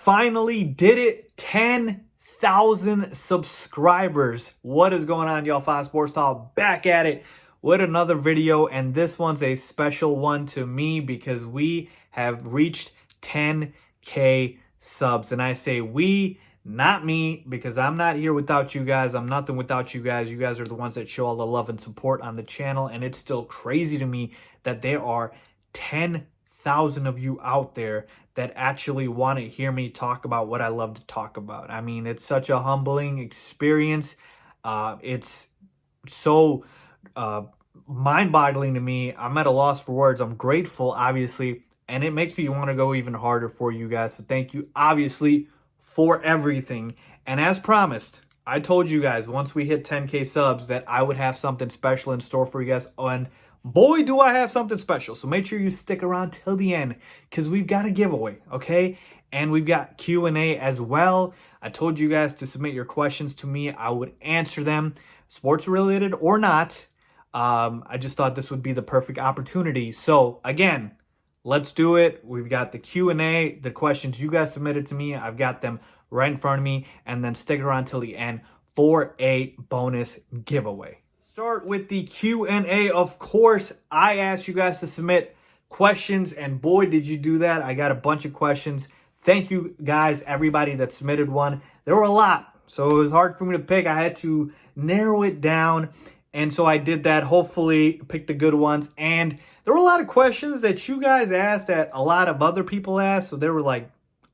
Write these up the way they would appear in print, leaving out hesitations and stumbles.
finally did it. 10,000 subscribers. What is going on, y'all? FaizSportsTalk back at it with another video, and this one's a special one to me because we have reached 10K subs. And I say we, not me, because I'm not here without you guys. I'm nothing without you guys. You guys are the ones that show all the love and support on the channel, and it's still crazy to me that there are 10,000 of you out there that actually want to hear me talk about what I love to talk about. I mean, it's such a humbling experience. It's so mind-boggling to me. I'm at a loss for words. I'm grateful, obviously, and it makes me want to go even harder for you guys. So thank you, obviously, for everything. And as promised, I told you guys once we hit 10K subs that I would have something special in store for you guys. And boy, do I have something special. So make sure you stick around till the end because we've got a giveaway, okay? And we've got Q&A as well. I told you guys to submit your questions to me. I would answer them, sports related or not. I just thought this would be the perfect opportunity. So again, let's do it. We've got the Q&A, the questions you guys submitted to me. I've got them right in front of me. And then stick around till the end for a bonus giveaway. Start with the Q&A. Of course, I asked you guys to submit questions, and boy, did you do that. I got a bunch of questions. Thank you guys, everybody that submitted one. There were a lot, so it was hard for me to pick. I had to narrow it down, and so I did that. Hopefully, pick the good ones. And there were a lot of questions that you guys asked that a lot of other people asked, so there were like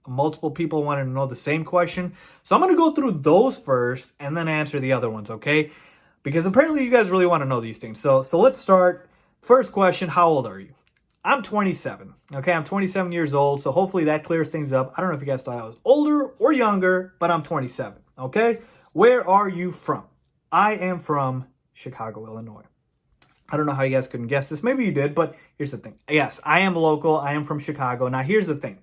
multiple people wanted to know the same question. So I'm going to go through those first and then answer the other ones, okay? Because apparently you guys really want to know these things. So let's start. First question, how old are you? I'm 27. Okay, I'm 27 years old. So hopefully that clears things up. I don't know if you guys thought I was older or younger, but I'm 27. Okay, where are you from? I am from Chicago, Illinois. I don't know how you guys couldn't guess this. Maybe you did, but here's the thing. Yes, I am local. I am from Chicago. Now here's the thing.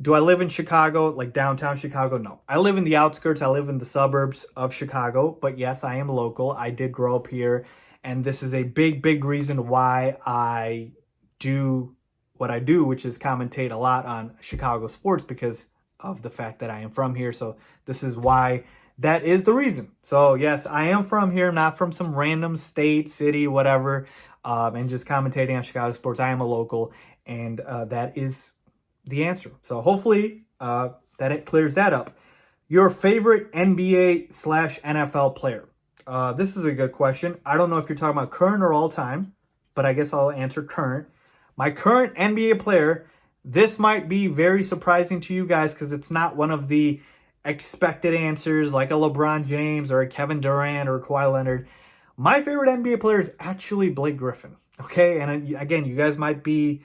Do I live in Chicago, like downtown Chicago? No. I live in the outskirts. I live in the suburbs of Chicago. But yes, I am local. I did grow up here. And this is a big, big reason why I do what I do, which is commentate a lot on Chicago sports because of the fact that I am from here. So this is why that is the reason. So yes, I am from here, not from some random state, city, whatever, and just commentating on Chicago sports. I am a local, and that is the answer. So hopefully that it clears that up. Your favorite NBA/NFL player? This is a good question. I don't know if you're talking about current or all time, but I guess I'll answer current. My current NBA player, this might be very surprising to you guys because it's not one of the expected answers like a LeBron James or a Kevin Durant or Kawhi Leonard. My favorite NBA player is actually Blake Griffin. Okay, and again, you guys might be,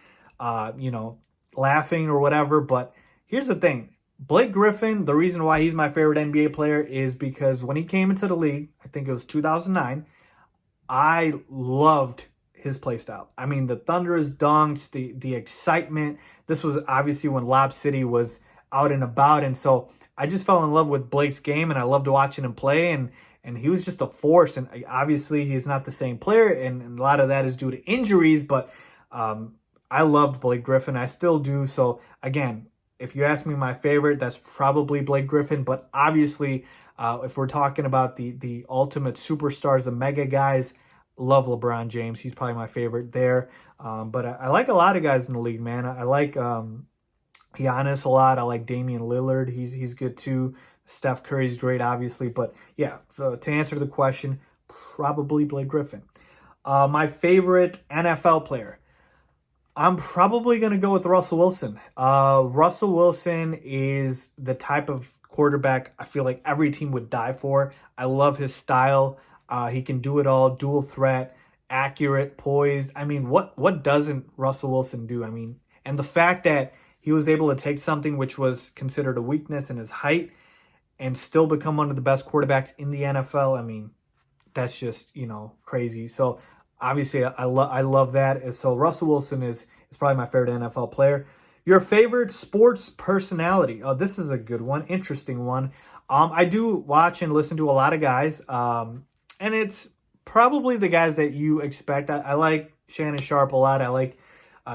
laughing or whatever, but here's the thing. Blake Griffin, the reason why he's my favorite NBA player is because when he came into the league, I think it was 2009, I loved his play style. I mean, the thunderous dunks, the excitement. This was obviously when Lob City was out and about, and so I just fell in love with Blake's game, and I loved watching him play, and he was just a force. And obviously, he's not the same player, and a lot of that is due to injuries, but I loved Blake Griffin. I still do. So again, if you ask me my favorite, that's probably Blake Griffin. But obviously, if we're talking about the ultimate superstars, the mega guys, love LeBron James. He's probably my favorite there. But I like a lot of guys in the league, man. I like Giannis a lot. I like Damian Lillard. He's good too. Steph Curry's great, obviously. But yeah, so to answer the question, probably Blake Griffin. My favorite NFL player. I'm probably going to go with Russell Wilson. Russell Wilson is the type of quarterback I feel like every team would die for. I love his style. He can do it all, dual threat, accurate, poised. I mean, what doesn't Russell Wilson do? I mean, and the fact that he was able to take something which was considered a weakness in his height and still become one of the best quarterbacks in the NFL, I mean, that's just, crazy. So obviously, I love that. So Russell Wilson is probably my favorite NFL player. Your favorite sports personality? Oh, this is a good one. Interesting one. I do watch and listen to a lot of guys. And it's probably the guys that you expect. I like Shannon Sharp a lot. I like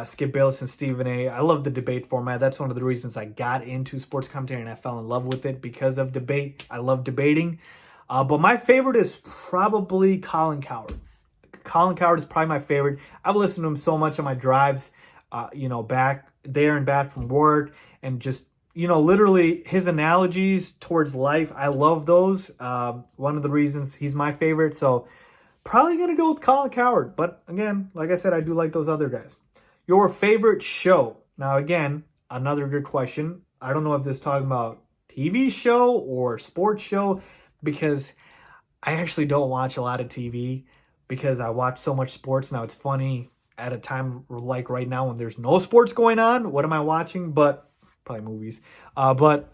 Skip Bayless and Stephen A. I love the debate format. That's one of the reasons I got into sports commentary and I fell in love with it, because of debate. I love debating. But my favorite is probably Colin Cowherd. Colin Cowherd is probably my favorite. I've listened to him so much on my drives, back there and back from work, and just, literally his analogies towards life. I love those. One of the reasons he's my favorite. So probably going to go with Colin Cowherd. But again, like I said, I do like those other guys. Your favorite show? Now, again, another good question. I don't know if this is talking about TV show or sports show, because I actually don't watch a lot of TV, because I watch so much sports. Now, it's funny at a time like right now when there's no sports going on. What am I watching? But probably movies. But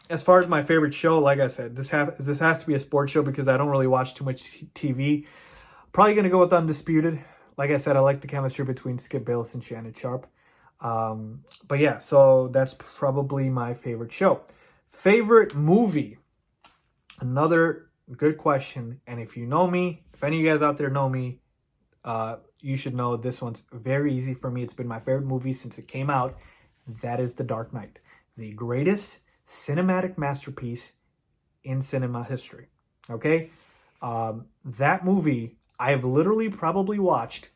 as far as my favorite show, like I said, this has to be a sports show, because I don't really watch too much TV. Probably going to go with Undisputed. Like I said, I like the chemistry between Skip Bayless and Shannon Sharp. But yeah, so that's probably my favorite show. Favorite movie? Another good question. And if you know me, if any of you guys out there know me, you should know this one's very easy for me. It's been my favorite movie since it came out. That is The Dark Knight, the greatest cinematic masterpiece in cinema history. Okay? That movie, I have literally probably watched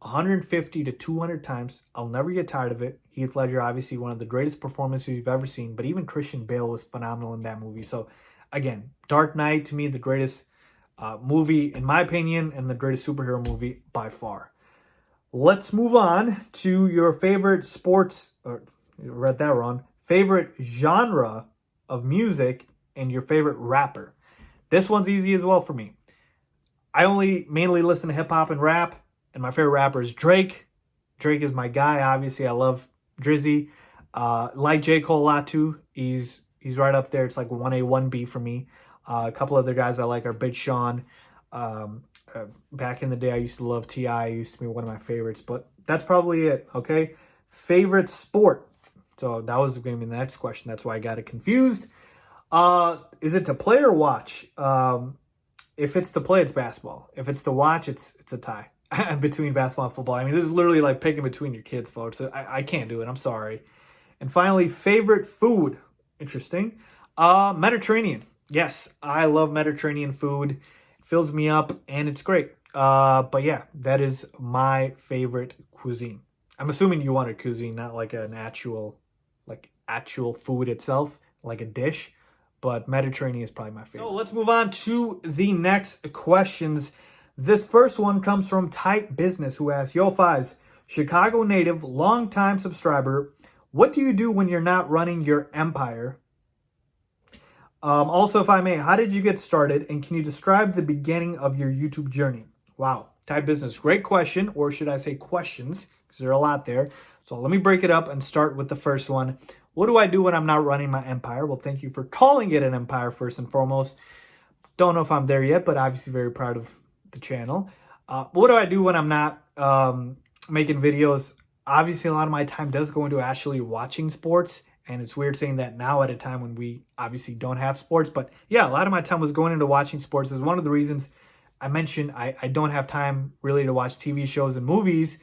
150 to 200 times. I'll never get tired of it. Heath Ledger, obviously one of the greatest performances you've ever seen, but even Christian Bale was phenomenal in that movie. So again, Dark Knight, to me, the greatest movie in my opinion, and the greatest superhero movie by far. Let's move on to your favorite sports, or you read that wrong, favorite genre of music and your favorite rapper. This one's easy as well for me. I only mainly listen to hip hop and rap, and my favorite rapper is Drake. Drake is my guy, obviously. I love Drizzy. Like J. Cole a lot too. He's right up there. It's like 1A, 1B for me. A couple other guys I like are Big Sean. Back in the day, I used to love T.I. He used to be one of my favorites. But that's probably it, okay? Favorite sport? So that was going to be the next question. That's why I got it confused. Is it to play or watch? If it's to play, it's basketball. If it's to watch, it's a tie between basketball and football. I mean, this is literally like picking between your kids, folks. So I can't do it. I'm sorry. And finally, favorite food. Interesting. Mediterranean. Yes, I love Mediterranean food. It fills me up and it's great. But yeah, that is my favorite cuisine. I'm assuming you want a cuisine, not like an actual food itself, like a dish. But Mediterranean is probably my favorite. So let's move on to the next questions. This first one comes from Tight Business, who asks, Yo, Faiz, Chicago native, longtime subscriber. What do you do when you're not running your empire? Also, if I may, how did you get started? And can you describe the beginning of your YouTube journey? Wow. Tight Business, great question. Or should I say questions? Because there are a lot there. So let me break it up and start with the first one. What do I do when I'm not running my empire? Well, thank you for calling it an empire first and foremost. Don't know if I'm there yet, but obviously very proud of the channel. What do I do when I'm not making videos? Obviously, a lot of my time does go into actually watching sports. And it's weird saying that now at a time when we obviously don't have sports. But yeah, a lot of my time was going into watching sports. Is one of the reasons I mentioned I don't have time really to watch TV shows and movies.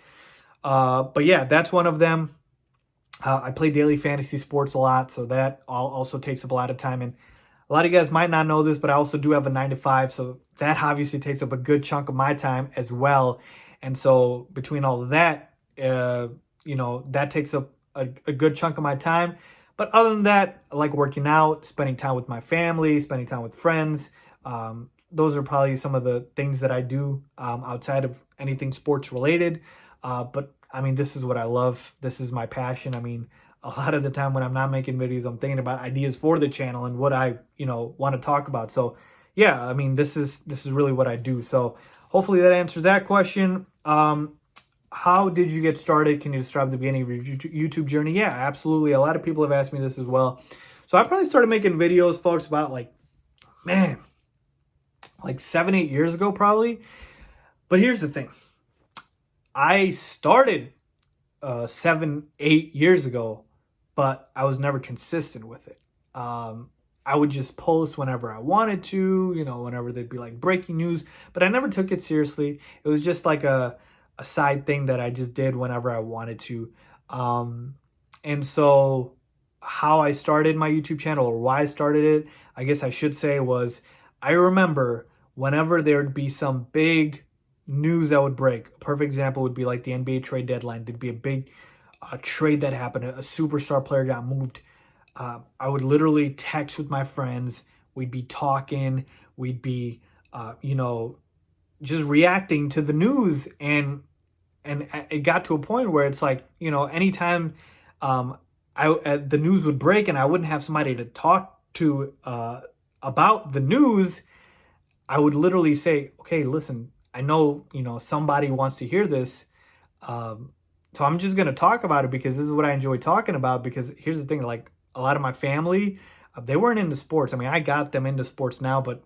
But yeah, that's one of them. I play daily fantasy sports a lot, so that also takes up a lot of time. And a lot of you guys might not know this, but I also do have a 9-to-5, so that obviously takes up a good chunk of my time as well. And so between all of that, that takes up a good chunk of my time. But other than that, I like working out, spending time with my family, spending time with friends. Those are probably some of the things that I do outside of anything sports related. But I mean, this is what I love. This is my passion. I mean, a lot of the time when I'm not making videos, I'm thinking about ideas for the channel and what I, want to talk about. So yeah, I mean, this is really what I do. So hopefully that answers that question. How did you get started? Can you describe the beginning of your YouTube journey? Yeah, absolutely. A lot of people have asked me this as well. So I probably started making videos, folks, about like 7-8 years ago, probably. But here's the thing. I started 7-8 years ago, but I was never consistent with it. I would just post whenever I wanted to, whenever there'd be like breaking news, but I never took it seriously. It was just like a a side thing that I just did whenever I wanted to. And so how I started my YouTube channel, or why I started it, I guess I should say, was I remember whenever there would be some big news that would break. A perfect example would be like the NBA trade deadline. There'd be a big trade that happened. A superstar player got moved. I would literally text with my friends. We'd be talking. We'd be, just reacting to the news. And it got to a point where it's like, anytime the news would break and I wouldn't have somebody to talk to about the news, I would literally say, okay, listen, I know, somebody wants to hear this. So I'm just going to talk about it because this is what I enjoy talking about. Because here's the thing, like a lot of my family, they weren't into sports. I mean, I got them into sports now, but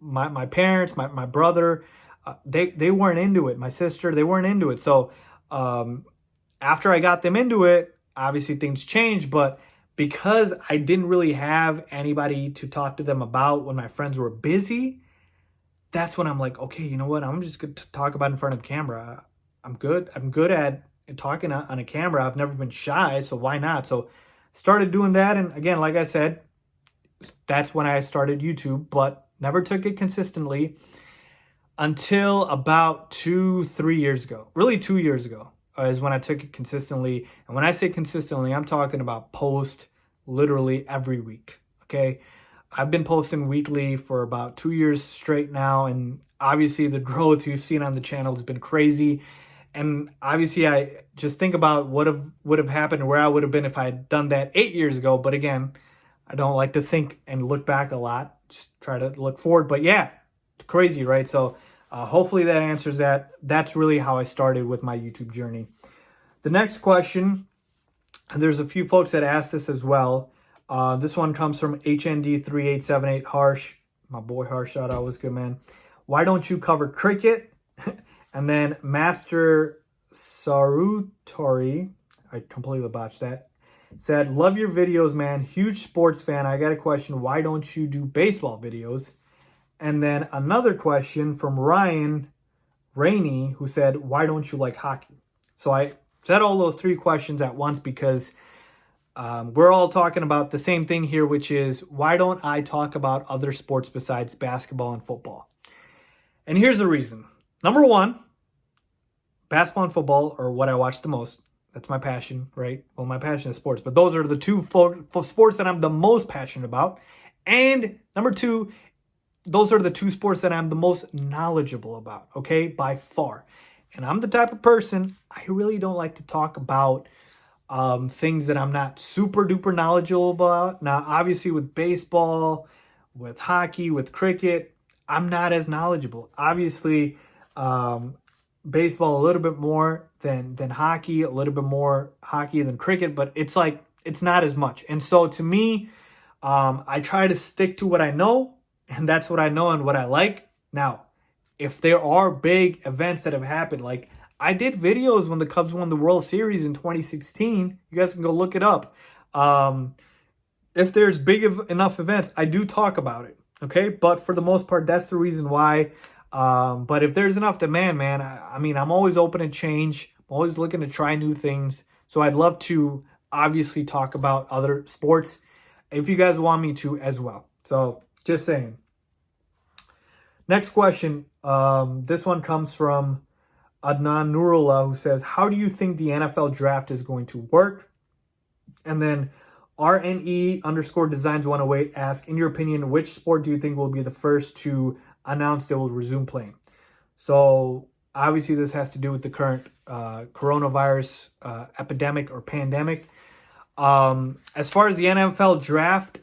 my parents, my brother, they weren't into it. My sister, they weren't into it. So after I got them into it, obviously things changed. But because I didn't really have anybody to talk to them about when my friends were busy, that's when I'm like, okay, you know what? I'm just going to talk about it in front of the camera. I'm good. I'm good at talking on a camera. I've never been shy, so why not? So started doing that. And again, like I said, that's when I started YouTube, but never took it consistently until about 2-3 years ago. Really 2 years ago is when I took it consistently. And when I say consistently, I'm talking about post literally every week. Okay. I've been posting weekly for about 2 years straight now. And obviously the growth you've seen on the channel has been crazy. And obviously I just think about what would have happened, where I would have been if I had done that 8 years ago. But again, I don't like to think and look back a lot. Just try to look forward. But yeah, it's crazy, right? So hopefully that answers that. That's really how I started with my YouTube journey. The next question, and there's a few folks that asked this as well. This one comes from HND3878 Harsh. My boy Harsh, shout out, was good, man. Why don't you cover cricket? And then Master Sarutori, I completely botched that, said, love your videos, man. Huge sports fan. I got a question. Why don't you do baseball videos? And then another question from Ryan Rainey, who said, why don't you like hockey? So I said all those three questions at once because we're all talking about the same thing here, which is, why don't I talk about other sports besides basketball and football? And here's the reason. Number one, basketball and football are what I watch the most. That's my passion, right? Well, my passion is sports, but those are the two sports that I'm the most passionate about. And number two, those are the two sports that I'm the most knowledgeable about, okay, by far. And I'm the type of person, I really don't like to talk about things that I'm not super duper knowledgeable about. Now, obviously with baseball, with hockey, with cricket, I'm not as knowledgeable. Obviously, baseball a little bit more than hockey, a little bit more hockey than cricket, but it's like, it's not as much. And so to me, I try to stick to what I know, and that's what I know and what I like. Now, if there are big events that have happened, like I did videos when the Cubs won the World Series in 2016. You guys can go look it up. If there's big enough events, I do talk about it. Okay, but for the most part, that's the reason why. But if there's enough demand, man, I mean, I'm always open to change. I'm always looking to try new things. So I'd love to obviously talk about other sports if you guys want me to as well. So just saying. Next question. This one comes from Adnan Nurullah, who says, how do you think the NFL draft is going to work? And then RNE_designs108 asks, in your opinion, which sport do you think will be the first to announce they will resume playing? So obviously this has to do with the current coronavirus epidemic or pandemic. As far as the NFL draft,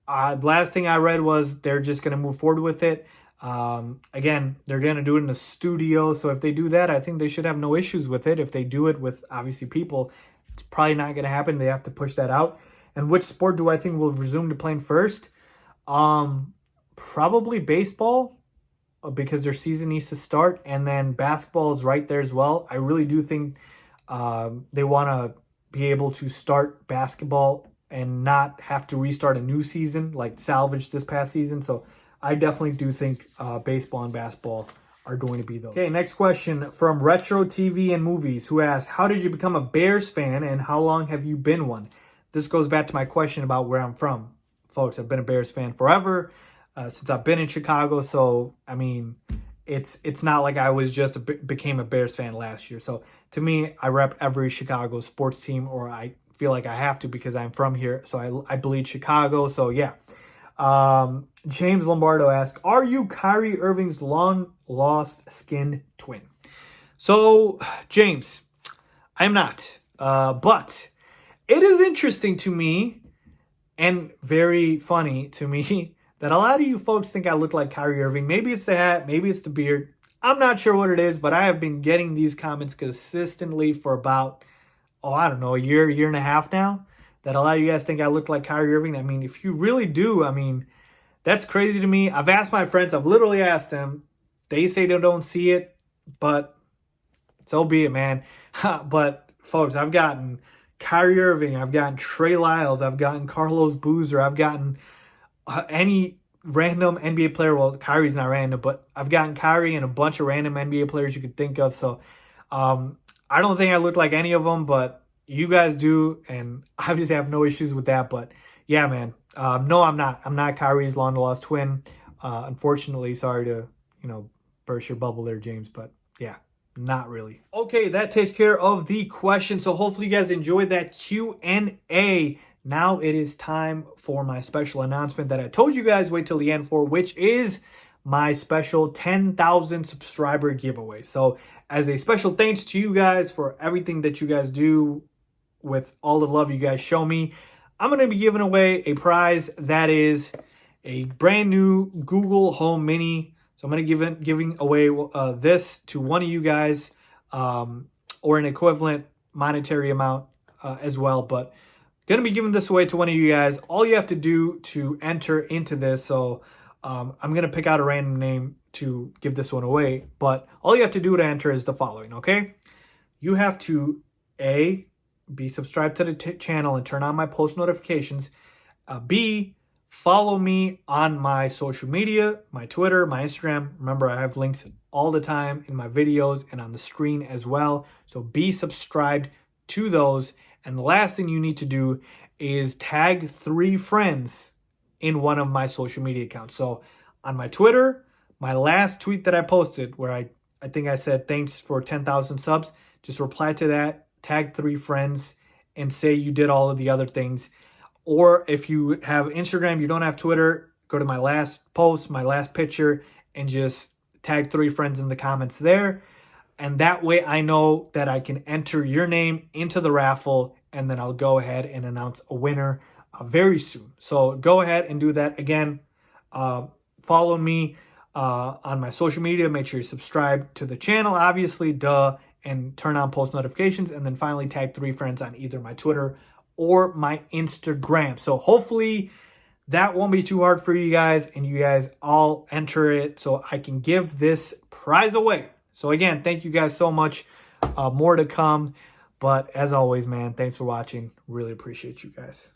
last thing I read was they're just going to move forward with it. Again, they're going to do it in the studio. So if they do that, I think they should have no issues with it. If they do it with obviously people, it's probably not going to happen. They have to push that out. And which sport do I think will resume to playing first? Probably baseball, because their season needs to start. And then basketball is right there as well. I really do think they want to be able to start basketball and not have to restart a new season, like salvage this past season. So I definitely do think baseball and basketball are going to be those. Okay, next question from Retro TV and Movies, who asks, how did you become a Bears fan and how long have you been one? This goes back to my question about where I'm from. Folks, I've been a Bears fan forever, since I've been in Chicago. So, I mean, it's not like I was just became a Bears fan last year. So, to me, I rep every Chicago sports team, or I feel like I have to because I'm from here. So, I bleed Chicago. So, yeah. James Lombardo asks, are you Kyrie Irving's long-lost skin twin? So, James, I'm not. But it is interesting to me and very funny to me that a lot of you folks think I look like Kyrie Irving. Maybe it's the hat, maybe it's the beard. I'm not sure what it is, but I have been getting these comments consistently for about, I don't know, a year and a half now, that a lot of you guys think I look like Kyrie Irving. I mean, if you really do, I mean, that's crazy to me. I've asked my friends, I've literally asked them. They say they don't see it, but so be it, man. But, folks, I've gotten Kyrie Irving, I've gotten Trey Lyles, I've gotten Carlos Boozer, I've gotten any random NBA player. Well, Kyrie's not random, but I've gotten Kyrie and a bunch of random NBA players you could think of. So I don't think I look like any of them, but you guys do, and obviously I have no issues with that. But yeah, man, no, I'm not. I'm not Kyrie's long-lost twin. Unfortunately, sorry to burst your bubble there, James, but yeah. Not really. Okay, that takes care of the question. So hopefully you guys enjoyed that Q&A. Now it is time for my special announcement that I told you guys wait till the end for, which is my special 10,000 subscriber giveaway. So as a special thanks to you guys for everything that you guys do with all the love you guys show me, I'm going to be giving away a prize that is a brand new Google Home Mini. So I'm going to giving away this to one of you guys, or an equivalent monetary amount as well. But going to be giving this away to one of you guys. All you have to do to enter into this, so I'm going to pick out a random name to give this one away. But all you have to do to enter is the following, okay? You have to, A, be subscribed to the channel and turn on my post notifications. B, follow me on my social media, my Twitter, my Instagram. Remember, I have links all the time in my videos and on the screen as well. So be subscribed to those. And the last thing you need to do is tag 3 friends in one of my social media accounts. So on my Twitter, my last tweet that I posted where I think I said thanks for 10,000 subs, just reply to that, tag 3 friends, and say you did all of the other things. Or if you have Instagram, you don't have Twitter, go to my last post, my last picture, and just tag 3 friends in the comments there. And that way I know that I can enter your name into the raffle, and then I'll go ahead and announce a winner very soon. So go ahead and do that. Again, follow me on my social media. Make sure you subscribe to the channel, obviously, and turn on post notifications. And then finally tag 3 friends on either my Twitter or my Instagram. So hopefully that won't be too hard for you guys, and you guys all enter it so I can give this prize away. So again, thank you guys so much. More to come. But as always, man, thanks for watching. Really appreciate you guys.